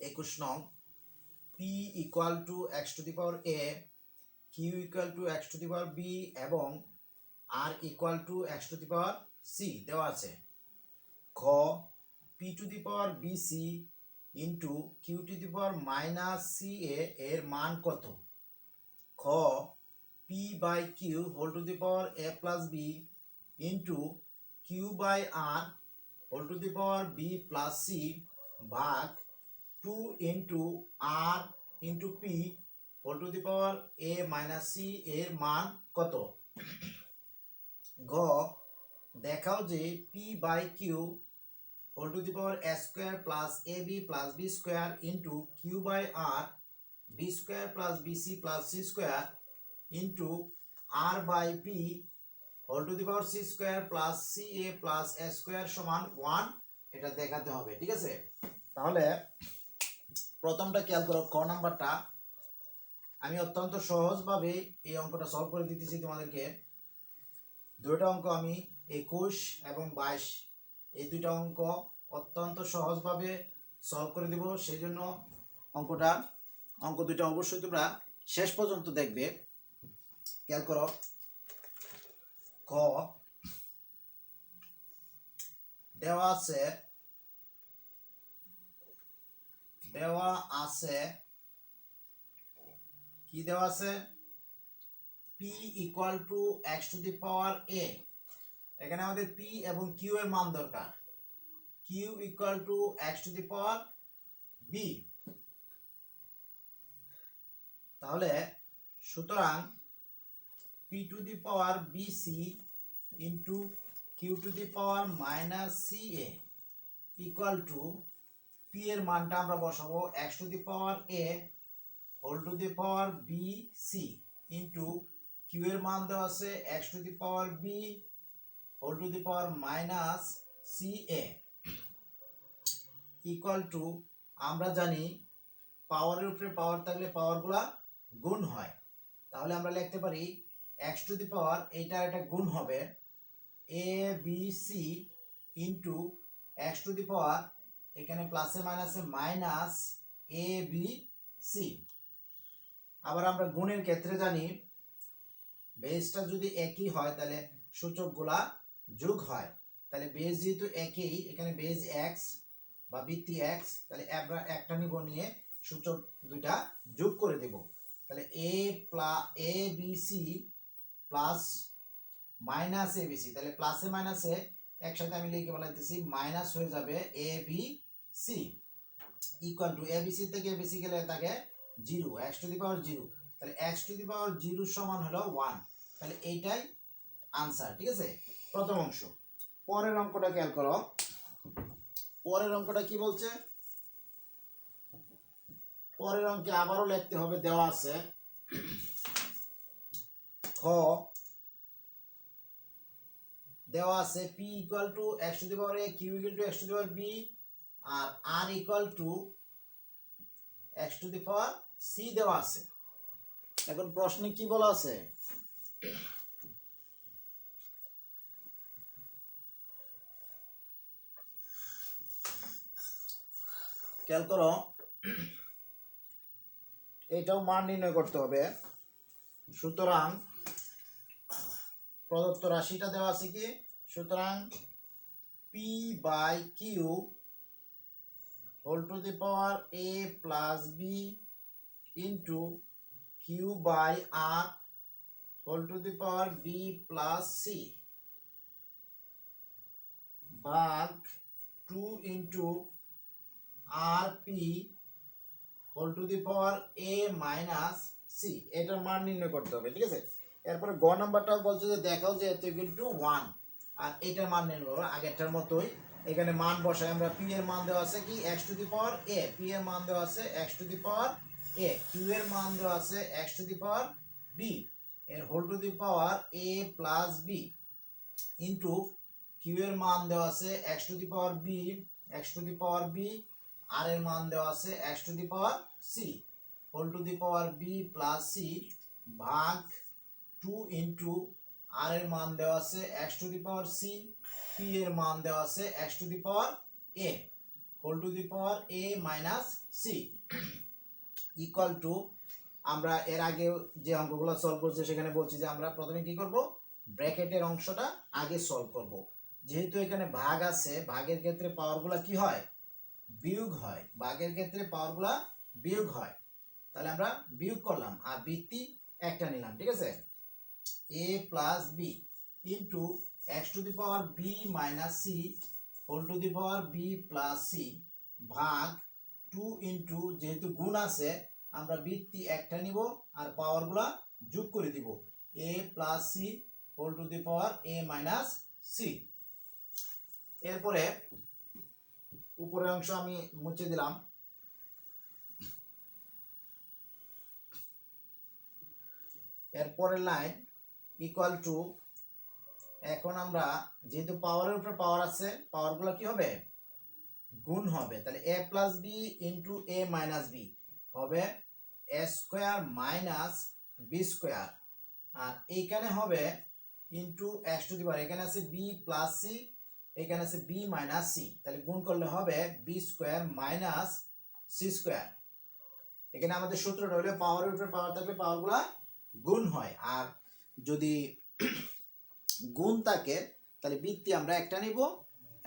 21 নং p equal to x to the power a, q equal to x to the power b এবং r equal to x to the power c দেওয়া আছে। খ p to the power bc into q to the power minus ca এর মান কত? খ p by q whole to the power a plus b into q by r whole to the power b plus c ভাগ 2 into r into p whole to the power a minus c এর মান কত? ঘ দেখাও যে p by q whole to the power a square plus ab plus b square into q by r b square plus bc plus c square into r by b whole to the power c square plus ca plus a square সমান 1 এটা দেখাতে হবে। ঠিক আছে, তাহলে প্রথমটা খেয়াল করো, ক নাম্বারটা আমি অত্যন্ত সহজভাবে এই অঙ্কটা সলভ করে দিতেছি তোমাদেরকে। দুইটা অঙ্ক আমি 21 এবং 22 এই দুইটা অঙ্ক অত্যন্ত সহজভাবে সলভ করে দিব, সেই জন্য অঙ্ক দুইটা অবশ্যই তোমরা শেষ পর্যন্ত দেখবে। খেয়াল করো, ক দেওয়া আছে কি দেওয়া আছে? p equal to x to the power a। এখানে আমাদের p এবং q এর মান দরকার। q equal to x to the power b। তাহলে সুতরাং p to the power bc into q to the power minus ca equal to p এর মানটা আমরা বসাবো x to the power a whole to the power bc into q এর মান দেওয়া আছে x to the power b whole to the power minus ca equal to, আমরা জানি পাওয়ারের উপরে পাওয়ার থাকলে পাওয়ারগুলা গুণ হয়, তাহলে আমরা লিখতে পারি x টু দি পাওয়ার এটা গুণ হবে a b c into x to the power এখানে প্লাসে মাইনাসে মাইনাস a b c। আবার আমরা গুণের ক্ষেত্রে জানি বেসটা যদি একই হয় তাহলে সূচকগুলা যোগ হয়, তাহলে বেস যেহেতু একই, এখানে বেস x বা ভিত্তি x, তাহলে আমরা একটা নিব, নিয়ে সূচক দুইটা যোগ করে দেব। তাহলে a b c plus minus a b c, তাহলে প্লাসে মাইনাসে একসাথে আমি লিখে বলাইতেছি মাইনাস হয়ে যাবে a b c equal to a b c থেকে a b c গেলে থাকে 0, x টু দি পাওয়ার 0, তাহলে x টু দি পাওয়ার 0 সমান হলো 1। তাহলে এইটাই আনসার। ঠিক আছে, প্রথম অংশ। পরের অঙ্কটা খেয়াল করো, পরের অঙ্কটা কি বলছে? পরের অঙ্কে আবারও লিখতে হবে, দেওয়া আছে খ দেওয়া আছে p equal to x to the power a, q equal to x to the power b আর r equal to x to the power c দেওয়া আছে। এখন প্রশ্নে কি বলা আছে? খেয়াল করো, এটাও মান নির্ণয় করতে হবে। সুতরাং প্রদত্ত রাশিটা দেওয়া আছে কি? সুতরাং p by q whole to the power a plus b into q by r whole to the power b plus c ভাগ 2 into R P whole to the power a minus c। এটার মান নির্ণয় করতে হবে। ঠিক আছে, এরপরে গ নাম্বারটাও বলছে যে দেখাও যে এত ইকুয়াল টু 1, আর এটার মান নির্ণয় করব আগেরটার মতোই। এখানে মান বসাই আমরা, p এর মান দেওয়া আছে কি x to the power a, p এর মান দেওয়া আছে x to the power a, q এর মান দেওয়া আছে x to the power b এর whole to the power a plus b into q এর মান দেওয়া আছে x to the power b, x to the power b, r এর মান দেওয়া আছে x to the power c whole to the power b plus c ভাগ 2 into r এর মান দেওয়া আছে x to the power c, p এর মান দেওয়া আছে x to the power a whole to the power a minus C equal to, আমরা এর আগে যে অঙ্কগুলো সলভ করছি সেখানে বলছি যে আমরা প্রথমে কি করব, ব্র্যাকেটের অংশটা আগে সলভ করব। যেহেতু এখানে ভাগ আছে, ভাগের ক্ষেত্রে পাওয়ারগুলো কি হয়, বিয়োগ হয়। ভাগের ক্ষেত্রে পাওয়ারগুলো বিয়োগ হয়, তাহলে আমরা বিয়োগ করলাম আর বৃত্তি একটা নিলাম, ঠিক আছে। a plus B into x to the power B minus C whole to the power B plus C ভাগ 2 ইন্টু, যেহেতু গুণ আছে আমরা বৃত্তি একটা নিব আর পাওয়ারগুলা যোগ করে দিব, a plus C whole to the power a minus C. এরপরে উপরের অংশ আমি মুছে দিলাম। এরপরের লাইন ইকুয়াল টু, এখন আমরা যেহেতু পাওয়ারের উপরে পাওয়ার আছে, পাওয়ারগুলো কি হবে, গুণ হবে। তাহলে a plus B into a minus B হবে a square minus B square, আর এইখানে হবে into x to the power, এখানে আছে বি প্লাস সি, এখানে আছে বি মাইনাস সি, তাহলে গুণ করলে হবে B square minus C square. এখানে আমাদের সূত্রটা হলো পাওয়ারের উপরে পাওয়ার থাকলে পাওয়ারগুলা গুণ হয়, আর যদি গুণ থাকে তাহলে বৃত্তি আমরা একটা নিব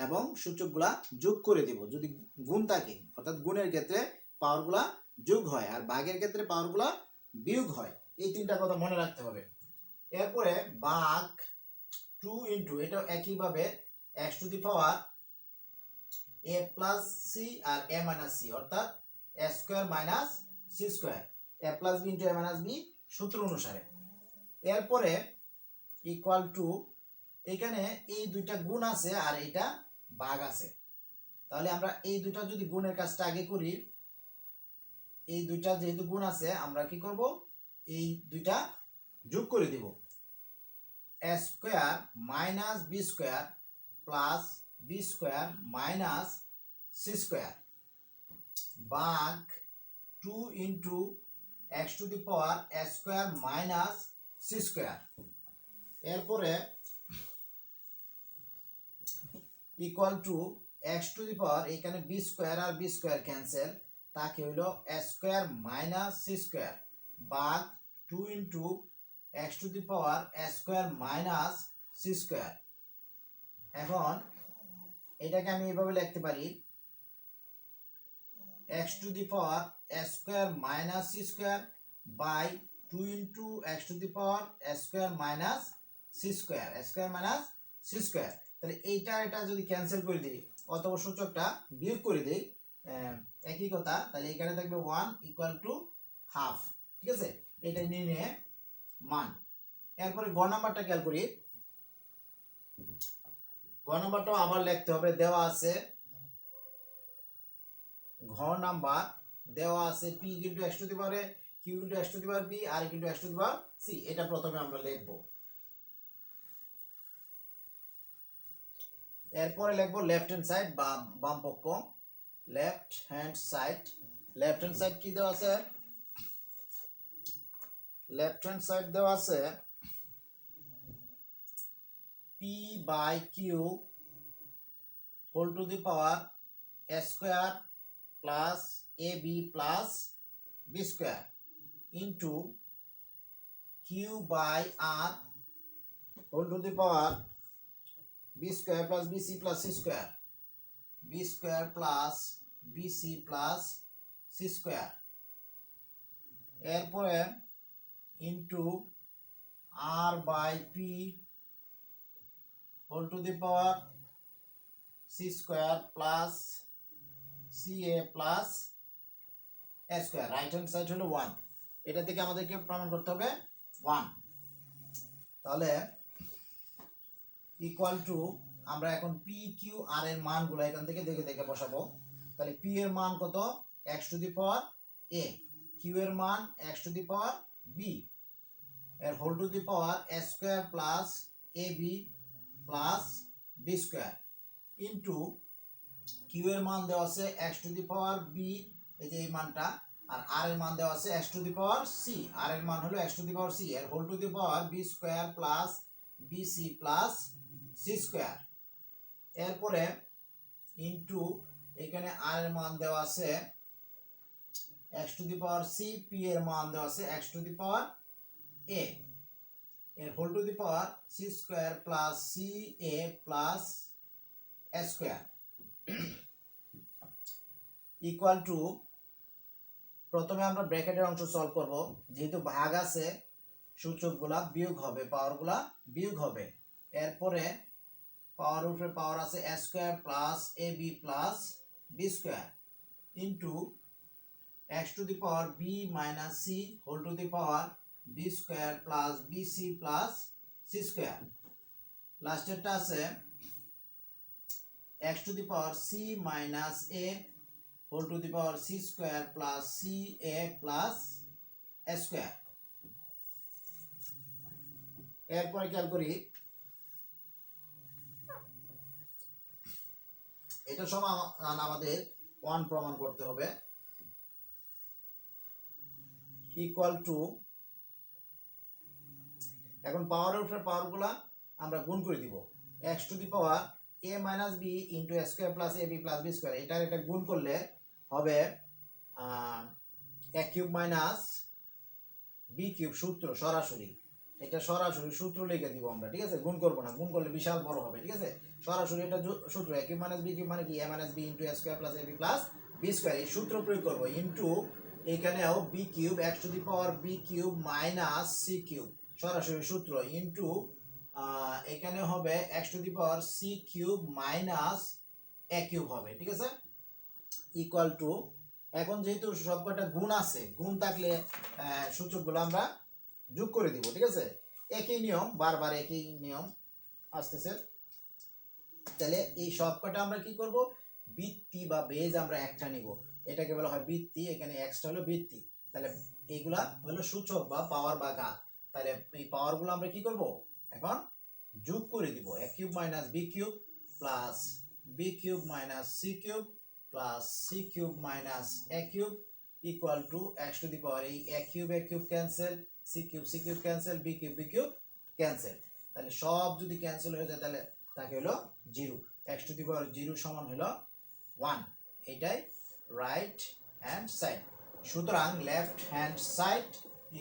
এবং সূচকগুলা যোগ করে দিব। যদি গুণ থাকে অর্থাৎ গুণের ক্ষেত্রে পাওয়ারগুলা যোগ হয় আর ভাগের ক্ষেত্রে পাওয়ারগুলা বিয়োগ হয়, এই তিনটা কথা মনে রাখতে হবে। এরপরে ভাগ 2 ইন্টু, এটা একইভাবে X to the power a plus C আর a মাইনাস সি, অর্থাৎ a square minus C square, a plus B into a minus B সূত্র অনুসারে। এরপরে ইকুয়াল টু, এখানে এই দুইটা গুণ আছে আর এটা ভাগ আছে, তাহলে আমরা এই দুইটা যদি গুণের কাজটা আগে করি, এই দুইটা যেহেতু গুণ আছে আমরা কি করব, এই দুইটা যোগ করে দিব, a square minus B square plus B square minus C square ভাগ 2 into x to the power a square minus C square. এরপরে equal to x to the power, এখানে বি স্কোয়ার আর বি স্কোয়ার ক্যান্সেল, তাকে হইল a square minus C square ভাগ 2 into x to the power a square minus C square. এখন এটাকে আমি এইভাবে লিখতে পারি, x to the power a square minus C square by 2 into x to the power a square minus C square, a square minus C square. তাহলে এইটা এটা যদি ক্যান্সেল করে দিই অথবা সূচকটা বিয়োগ করে দিই, একই কথা, তাহলে এখানে থাকবে 1 ইকুয়াল টু হাফ, ঠিক আছে, এটা নিয়ে মান। এরপরে গ নাম্বারটা খেয়াল করি, গ নাম্বারটাও আবার লিখতে হবে, দেওয়া আছে ঘ নাম্বার, দেওয়া আছে p into x to the power a, q into x to the power b, r into x to the power c। এটা প্রথমে আমরা লিখব, এরপরে লিখব লেফট হ্যান্ড সাইড, বাম পক্ষ, left hand side. Left hand side কি দেওয়া আছে, লেফট হ্যান্ড সাইড দেওয়া আছে p by q whole to the power a square plus ab plus b square into q by r whole to the power b square plus bc plus c square, b square plus bc plus c square. এরপরে into r by p whole to the power c square plus ca plus a square. Right hand side হলো 1, এটা থেকে আমাদেরকে প্রমাণ করতে হবে 1। তাহলে equal to, আমরা এখন p q r এর মানগুলো এখান থেকে দেখে দেখে বসাবো। তাহলে p এর মান কত, x to the power a, q এর মান x to the power b এর whole to the power a square plus ab plus b square into q এর মান দেওয়া আছে x to the power b, এই যে এই মানটা, আর r এর মান দেওয়া আছে x to the power c, r এর মান হলো x to the power c এর whole to the power b square plus bc plus c square. এরপরে ইন্টু এখানে আর এর মান দেওয়া আছে x to the power c, p এর মান দেওয়া আছে x to the power a এর whole to the power c square plus c a plus a square equal to, প্রথমে আমরা ব্র্যাকেটের অংশ সলভ করব, যেহেতু ভাগ আছে সূচকগুলা বিয়োগ হবে, পাওয়ারগুলা বিয়োগ হবে। এরপরে পাওয়ার উপরে পাওয়ার আছে a square plus ab plus b square into x to the power b minus c whole to the power b square plus bc plus c square. লাস্টেরটা আছে x to the power c minus a whole to the power c square plus ca plus a square. এরপরে খেয়াল করি, এটা সমান আমাদের 1 প্রমাণ করতে হবে, ইকুয়াল টু, এখন পাওয়ারের উপরে পাওয়ারগুলা আমরা গুণ করে দিব, x to the power a minus b into a square plus ab plus b square, এটার এটা গুণ করলে হবে a cube minus b cube, সূত্র সরাসরি, এটা সরাসরি সূত্র লিখে দিব আমরা, ঠিক আছে, গুণ করব না, গুণ করলে বিশাল বড় হবে, ঠিক আছে, সরাসরি এটা সূত্র a cube minus b cube মানে কি a minus b into a square plus ab plus b square, এই সূত্র প্রয়োগ করব, ইনটু এখানেও b cube x to the power b cube minus c cube, সরাসরি সূত্র, ইনটু এখানে হবে x to the power c cube minus a cube হবে, ঠিক আছে, ইকুয়াল টু, এখন যেহেতু সবকটা গুণ আছে, গুণ থাকলে সূচকগুলো আমরা যোগ করে দিব, ঠিক আছে, একই নিয়ম, বারবার একই নিয়ম আসতেছে। তাহলে এই সবকটা আমরা কি করব, বৃত্তি বা বেজ আমরা একটা নিব, এটাকে বলা হয় বৃত্তি, এখানে এক্সটা হলো বৃত্তি, তাহলে এইগুলা হলো সূচক বা পাওয়ার বা ঘাত, তাহলে এই পাওয়ারগুলো আমরা কি করব, এখন যোগ করে দিব, a cube minus b cube plus b cube minus c cube plus c cube minus a cube equal to x to the power, এই a cube cancel, c cube cancel, b cube cancel, তাহলে সব যদি cancel হয়ে যায় তাহলে তাকে হলো 0, x to the পাওয়ার 0 সমান হলো 1, এটাই রাইট হ্যান্ড সাইড। সুতরাং left hand side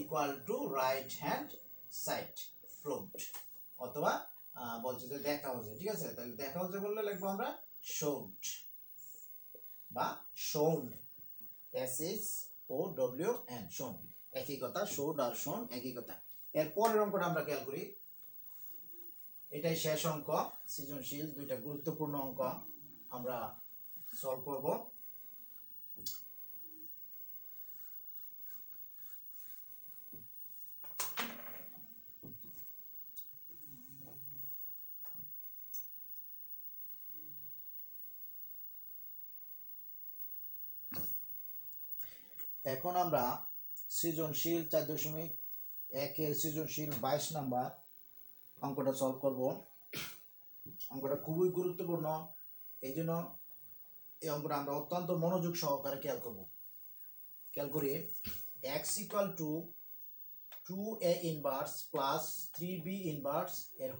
equal to right hand side proved, অথবা বলছে যে দেখা হচ্ছে, ঠিক আছে, তাহলে দেখা হচ্ছে বললে লিখবো আমরা শোড বা শোন, SHOWN, শোন, একই কথা, শোড আর শোন একই কথা। এর পরের অঙ্কটা আমরা খেয়াল করি, এটাই শেষ অঙ্ক, সৃজনশীল, দুইটা গুরুত্বপূর্ণ অঙ্ক আমরা সলভ করব। এখন আমরা সৃজনশীল 4.1 সৃজনশীল 22 নাম্বার অঙ্কটা সলভ করব। অঙ্কটা খুবই গুরুত্বপূর্ণ, এই জন্য এই অঙ্কটা আমরা অত্যন্ত মনোযোগ সহকারে খেয়াল করব। খেয়াল করি, x equal to 2a inverse plus 3b inverse এর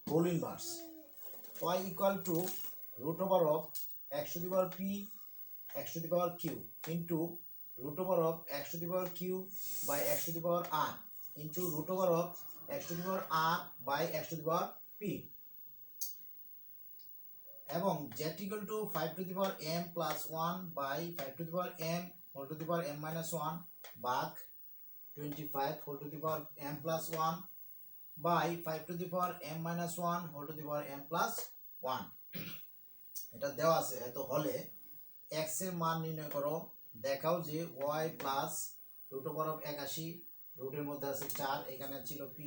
whole inverse, y equal to root over of x to the power p x to the power q into root over of x to the power q by x to the power r into root over of x to the power r by x to the power p, এবং z equal to 5 to the power m plus 1 by 5 to the power m whole to the power m minus 1 ভাগ 25 whole to the power m plus 1 by 5 to the power m minus 1 whole to the power m plus 1, এটা দেওয়া আছে। এত হলে x এর মান নির্ণয় করো, দেখাও যে y plus root over of 81, রুটের মধ্যে আছে 4, এখানে ছিল p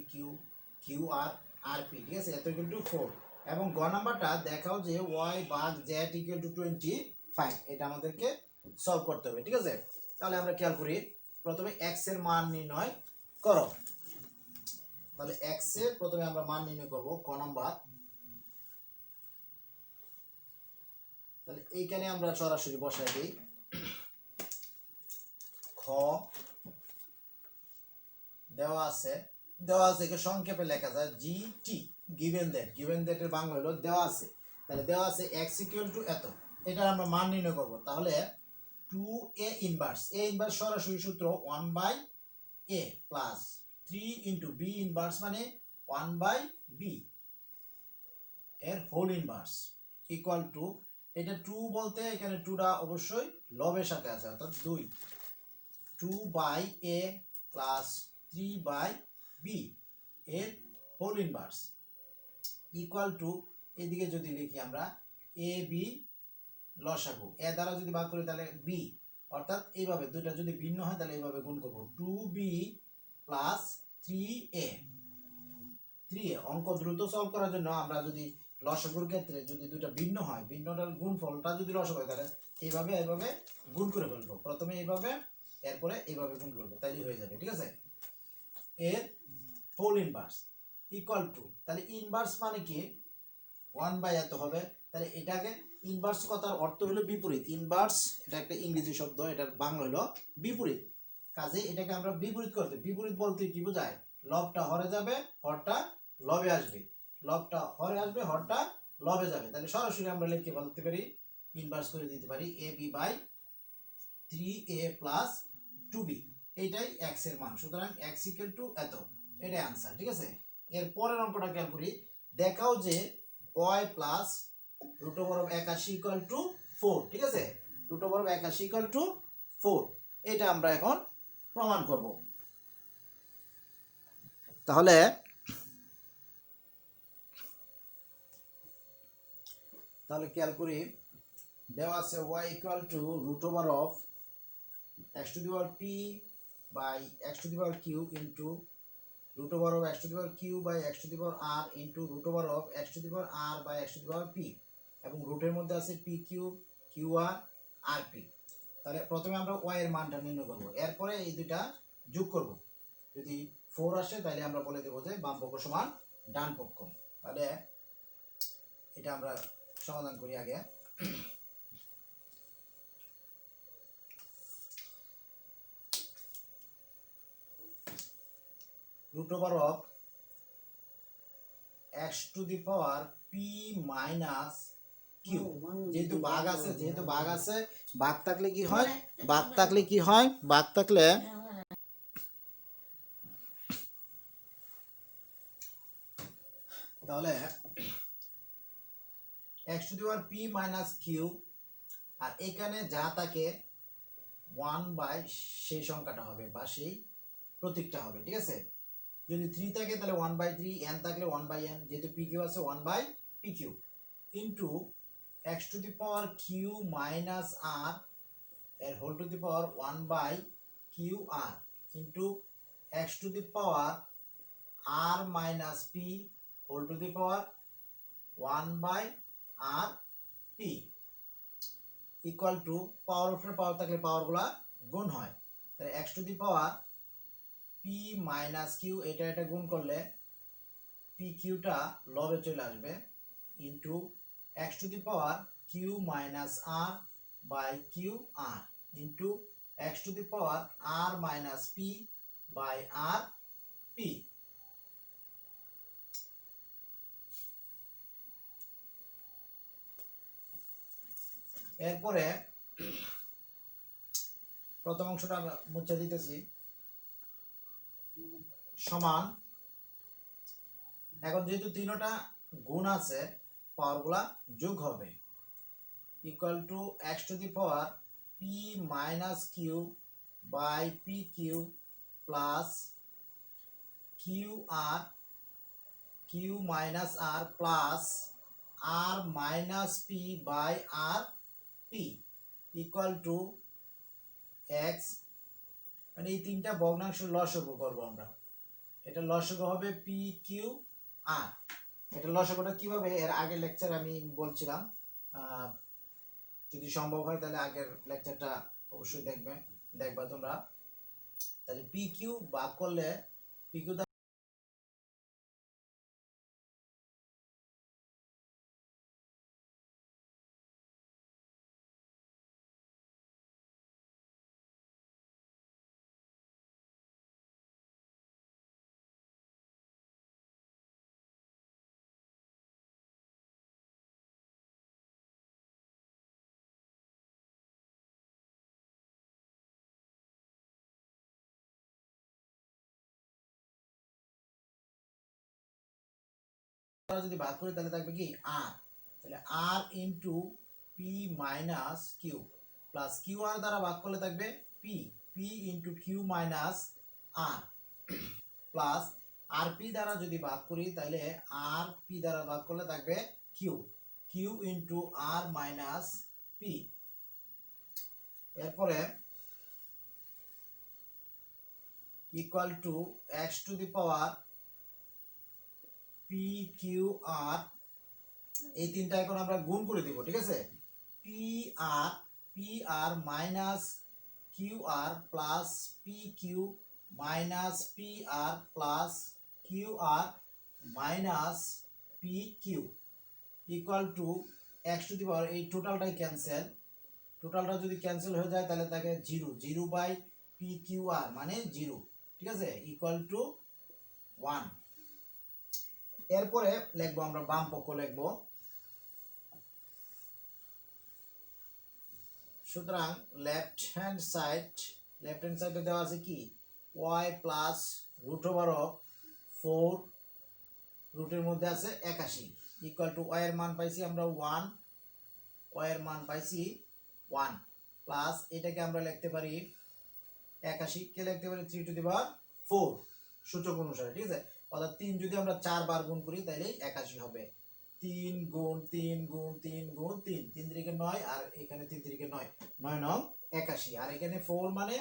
q আর r p, ঠিক আছে, এত ইকুয়াল টু 4, এবং গ নাম্বারটা দেখাও যে y ভাগ z ইকুয়াল টু 25, এটা আমাদেরকে সলভ করতে হবে, ঠিক আছে। তাহলে আমরা খেয়াল করি, প্রথমে x এর মান নির্ণয় করো, তাহলে x এর প্রথমে আমরা মান নির্ণয় করব ক নাম্বার, তাহলে এইখানে আমরা সরাসরি বসাই দিই, খ দেওয়া আছে কে সংক্ষেপে লেখা যায় GT, গিভেন দ্যাট এর বাংলা হলো দেওয়া আছে, তাহলে দেওয়া আছে x ইকুয়াল টু এত, এটা আমরা মান নির্ণয় করব। তাহলে 2a ইনভার্স, এ ইনভার্স সরাসরি সূত্র 1/a plus 3 into b inverse মানে 1/b এর হোল ইনভার্স ইকুয়াল টু, এটা 2 বলতে এখানে 2টা অবশ্যই লবের সাথে আছে অর্থাৎ 2/a প্লাস 3/b এর হোল ইনভার্স ইকুয়াল টু, এদিকে যদি লিখি আমরা এ বি লসাগু, এ দ্বারা যদি ভাগ করি তাহলে বি, অর্থাৎ এইভাবে দুইটা যদি ভিন্ন হয় তাহলে এইভাবে গুণ করব 2b প্লাস 3a। অঙ্ক দ্রুত সলভ করার জন্য আমরা যদি লসাগুর ক্ষেত্রে যদি দুইটা ভিন্ন হয়, ভিন্নটার গুণফলটা যদি লসাগু হয় তাহলে এইভাবে গুণ করে ফেলবো, প্রথমে এইভাবে এরপরে এইভাবে গুণ করবো, তাইলে হয়ে যাবে। ঠিক আছে, এর হোল ইনভার্স ইকুয়াল টু, তাহলে ইনভার্স মানে কি 1/, এত হবে। তাহলে এটাকে ইনভার্স কথার অর্থ হলো বিপরীত, ইনভার্স এটা একটা ইংরেজি শব্দ, এটার বাংলা হলো বিপরীত। কাজে এটাকে আমরা বিপরীত করতে, বিপরীত বলতে কি বোঝায়, লবটা হরে যাবে হরটা লবে আসবে, লবটা হরে আসবে হরটা লবে যাবে। তাহলে সরাসরি আমরা লিখে বলতে পারি, ইনভার্স করে দিতে পারি ab/3a প্লাস 2b, এইটাই x এর মান। সুতরাং x ইকুয়াল টু এত, এটাই आंसर। ঠিক আছে, এর পরের অঙ্কটা খেয়াল করি, দেখাও যে y plus root over of 81 equal to 4। ঠিক আছে, root over of 81 equal to 4, এটা আমরা এখন প্রমাণ করব। তাহলে খেয়াল করি, দেওয়া আছে y equal to root over of x to the power p by x to the power q into root over of x to the power q by x to the power r into root over of x to the power r by x to the power p, এবং রুটের মধ্যে আছে p q q r r p। তাহলে প্রথমে আমরা y এর মানটা নির্ণয় করব, এরপরে এই দুইটা যোগ করব, যদি 4 আসে তাহলে আমরা বলে দেব যে বাম পক্ষ সমান ডান পক্ষ। তাহলে এটা আমরা সমাধান করি আগে। root over of x to the power p minus q, যেহেতু ভাগ আছে ভাগ থাকলে কি হয়, ভাগ থাকলে তাহলে x to the power p minus q, আর এখানে যা থাকে 1/, সেই সংখ্যাটা হবে বা সেই প্রতীকটা হবে। ঠিক আছে, যদি 3 থাকে তাহলে 1/3, n থাকলে 1/n, যেহেতু pq আছে 1/pq into x to the power q minus r এর whole to the power 1/qr into x to the power r minus p whole to the power 1/rp equal to, power উপরে power থাকলে পাওয়ারগুলা গুণ হয়, তাহলে x to the power p minus q, এটা গুণ করলে pq টা লবে চলে আসবে into x to the power q minus r by qr into x to the power r minus p by rp। এরপরে প্রথম অংশটা আমরা মুছে দিতেছি, সমান, এখন যেহেতু তিনটা গুণ আছে পাওয়ারগুলা যোগ হবে, equal to x to the power p minus q by pq plus qr q minus r plus r minus p by rp equal to x, মানে এই তিনটা ভগ্নাংশ লসাগু করব আমরা, এটা লসাগু হবে পি কিউ আর। এটা লসাগুটা কিভাবে, এর আগের লেকচার আমি বলছিলাম, যদি সম্ভব হয় তাহলে আগের লেকচারটা অবশ্যই দেখবা তোমরা। তাহলে পি কিউ ভাগ করলে পি কিউ দ্বারা যদি ভাগ করি তাহলে থাকবে কি আর, তাহলে R into P minus Q plus Q R দ্বারা ভাগ করলে থাকবে P, P into Q minus R plus R P দ্বারা যদি ভাগ করি তাহলে আর পি দ্বারা ভাগ করলে থাকবে Q, Q into R minus P. এরপরে equal to x to the power P Q R, এই তিনটা এখন আমরা গুণ করে দিব, ঠিক আছে। P R minus Q R plus P Q minus P R plus Q R minus P Q equal to x to the power, এই টোটালটাই ক্যান্সেল, টোটালটা যদি ক্যান্সেল হয়ে যায় তাহলে থাকে zero, zero by P Q R মানে zero, ঠিক আছে, ইকুয়াল টু 1। এরপরে লিখবো আমরা বাম পক্ষ লিখবো, সুতরাং লেফট হ্যান্ড সাইডে দেওয়া আছে কি y plus root over of 4 রুটের মধ্যে আছে 81 ইকুয়াল টু y এর মান পাইছি আমরা 1, y এর মান পাইছি 1 প্লাস এটাকে আমরা লিখতে পারি 81 কে লিখতে পারি 3 টু দি পাওয়ার 4 সূচক অনুসারে, ঠিক আছে। অর্থাৎ 3 যদি আমরা 4 বার গুণ করি তাহলে 81 হবে। 3 গুণ 3 গুণ 3 গুণ 3, 3 3 9 আর এখানে 3 3 9, 9 9 81 আর এখানে 4 মানে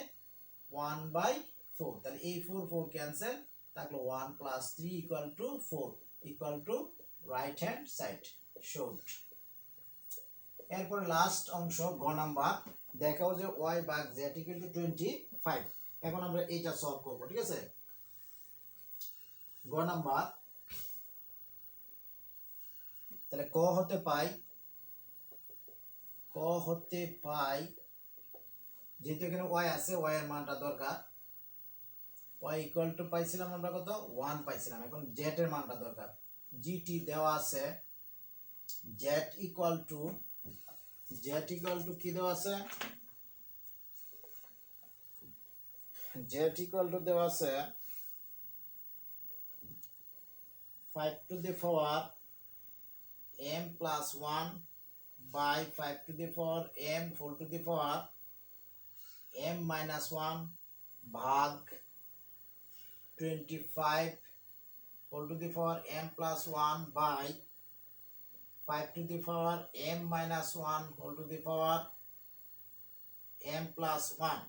1/4, তাহলে এই 4 4 ক্যান্সেল, থাকলো 1 plus 3 equal to 4 equal to right hand side showed. এরপরে লাস্ট অংশ গ নাম্বার, দেখাও যে y ভাগ z ইকুয়াল টু 25। এখন আমরা এইটা সলভ করব, ঠিক আছে। গ নাম্বার, তাহলে ক হতে পাই যেহেতু এখানে y আছে, y এর মানটা দরকার, y ইকুয়াল টু পাইছিলাম আমরা কত 1 পাইছিলাম, এখন z এর মানটা দরকার। gt দেওয়া আছে, z ইকুয়াল টু কি দেওয়া আছে, z ইকুয়াল টু দেওয়া আছে 5 to the power m plus 1 by 5 to the power m whole to the power m minus 1 ভাগ 25 whole to the power m plus 1 by 5 to the power m minus 1 whole to the power m plus 1,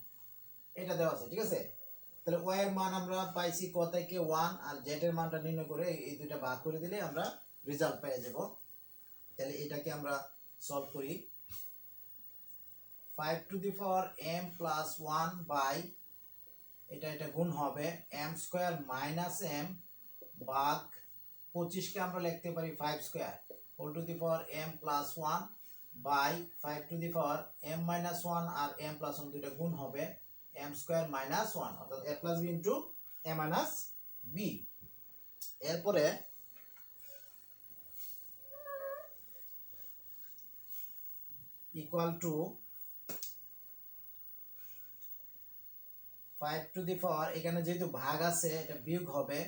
এটা দেওয়া আছে, ঠিক আছে। তাহলে y এর মান আমরা পাইছি ক থেকে 1 আর z এর মানটা নির্ণয় করে এই দুইটা ভাগ করে দিলে আমরা রেজাল্ট পেয়ে যাব। তাহলে এটাকে আমরা সলভ করি, 5 to the power m plus 1 by এটা গুণ হবে m স্কয়ার মাইনাস m ভাগ 25 কে আমরা লিখতে পারি 5 square whole to the power m plus 1 by 5 to the power m minus 1 আর m প্লাস 1 দুইটা গুণ হবে m স্কয়ার মাইনাস 1 অর্থাৎ a plus b into a minus b। এরপরে equal to 5 to the power, এখানে যেহেতু ভাগ আছে এটা বিয়োগ হবে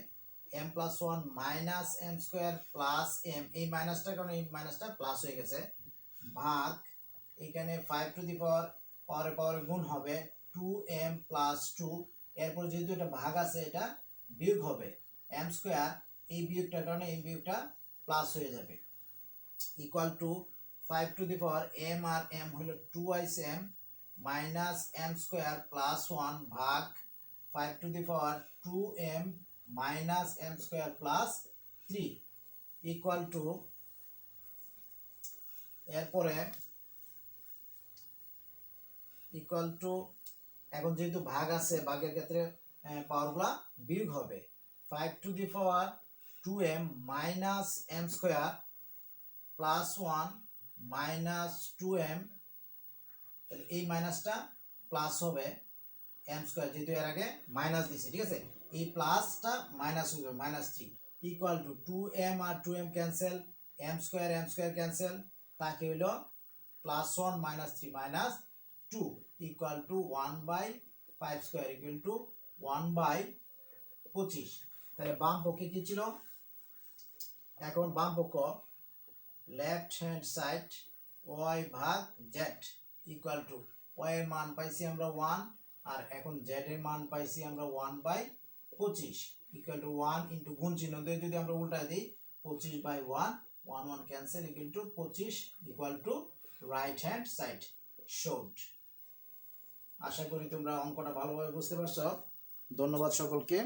m plus 1 minus m square plus m, এই মাইনাসটা কারণ এই মাইনাসটা প্লাস হয়ে গেছে, ভাগ এখানে 5 টু দি পাওয়ার পাওয়ারে গুণ হবে 2m প্লাস 2, এরপর যেহেতু এটা ভাগ আছে এটা বিয়োগ হবে m স্কয়ার, এই বিয়োগটার কারণে এই বিয়োগটা প্লাস হয়ে যাবে, equal to 5 to the power m আর m হলো 2m minus m square plus 1 ভাগ 5 to the power 2m minus m square plus 3 equal two, এরপরে ইকুয়াল টু, এখন যেহেতু ভাগ আছে ভাগের ক্ষেত্রে পাওয়ারগুলা বিয়োগ হবে 5 to the power 2m minus m square plus 1 minus 2m, এই মাইনাসটা প্লাস হবে m স্কয়ার, যেহেতু এর আগে মাইনাস দিছি, ঠিক আছে, এই প্লাসটা মাইনাস হয়ে যাবে মাইনাস 3 ইকুয়াল টু 2m আর 2m cancel, m square cancel, তাকে হলো plus 1 minus 3 minus 2 equal to 1/5 square equal to 1/25। তাহলে বাম পক্ষে কি ছিল এখন বাম পক্ষ লেফট হ্যান্ড সাইড ওয়াই ভাগ জেড ইকুয়াল টু ওয়াই এর মান পাইছি আমরা 1 আর এখন জেড এর মান পাইছি আমরা 1/25 ইকুয়াল টু 1 ইনটু গুণ চিহ্ন দিয়ে যদি আমরা উল্টায় দিই 25/1 1 1 cancel equal to 25 equal to right hand side showed. আশা করি তোমরা অঙ্কটা ভালোভাবে বুঝতে পারছো। ধন্যবাদ সকলকে।